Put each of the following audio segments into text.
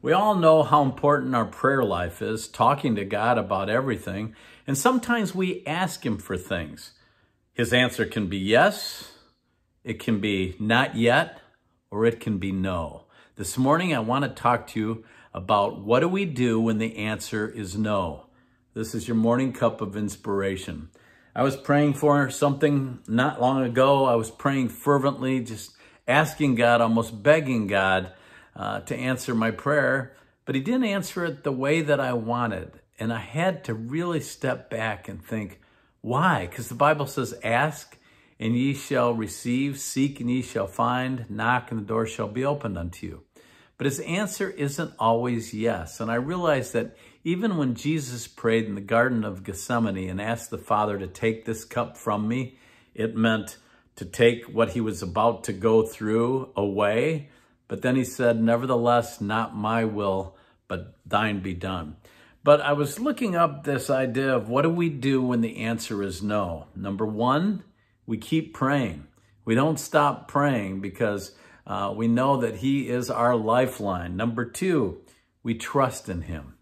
We all know how important our prayer life is, talking to God about everything. And sometimes we ask Him for things. His answer can be yes, it can be not yet, or it can be no. This morning, I want to talk to you about what do we do when the answer is no. This is your morning cup of inspiration. I was praying for something not long ago. I was praying fervently, just asking God, almost begging God to answer my prayer, but He didn't answer it the way that I wanted. And I had to really step back and think, why? Because the Bible says, ask and ye shall receive, seek and ye shall find, knock and the door shall be opened unto you. But His answer isn't always yes. And I realized that even when Jesus prayed in the Garden of Gethsemane and asked the Father to take this cup from me, it meant to take what He was about to go through away. But then He said, nevertheless, not my will, but thine be done. But I was looking up this idea of what do we do when the answer is no? Number one, we keep praying. We don't stop praying because we know that He is our lifeline. Number two, we trust in Him.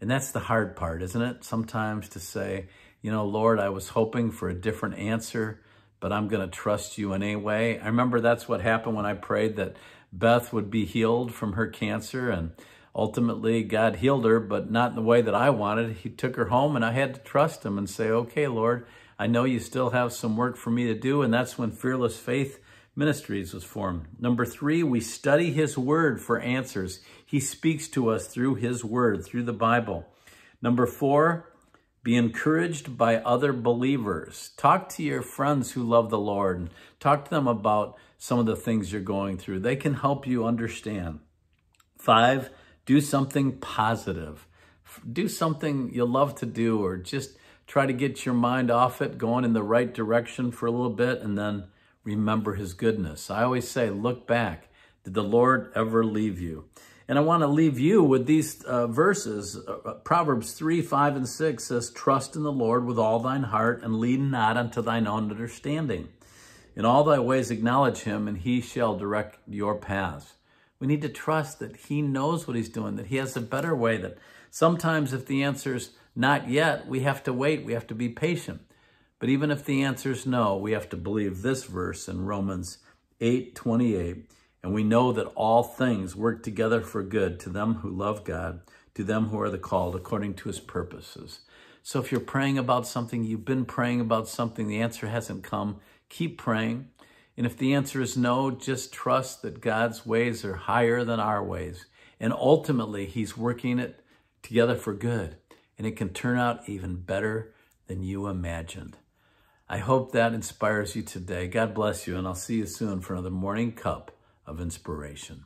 And that's the hard part, isn't it? Sometimes to say, you know, Lord, I was hoping for a different answer, but I'm going to trust you anyway. I remember that's what happened when I prayed that Beth would be healed from her cancer, and ultimately God healed her, but not in the way that I wanted. He took her home, and I had to trust Him and say, okay, Lord, I know you still have some work for me to do, and that's when Fearless Faith Ministries was formed. Number three, we study His Word for answers. He speaks to us through His Word, through the Bible. Number four, be encouraged by other believers. Talk to your friends who love the Lord and talk to them about some of the things you're going through. They can help you understand. Five, do something positive. Do something you love to do, or just try to get your mind off it, going in the right direction for a little bit, and then remember His goodness. I always say, look back. Did the Lord ever leave you? And I want to leave you with these verses. Proverbs 3, 5, and 6 says, trust in the Lord with all thine heart, and lean not unto thine own understanding. In all thy ways acknowledge Him, and He shall direct your paths. We need to trust that He knows what He's doing, that He has a better way, that sometimes if the answer's not yet, we have to wait, we have to be patient. But even if the answer's no, we have to believe this verse in Romans 8:28. And we know that all things work together for good to them who love God, to them who are the called according to His purposes. So if you're praying about something, you've been praying about something, the answer hasn't come, keep praying. And if the answer is no, just trust that God's ways are higher than our ways. And ultimately, He's working it together for good. And it can turn out even better than you imagined. I hope that inspires you today. God bless you, and I'll see you soon for another morning cup of inspiration.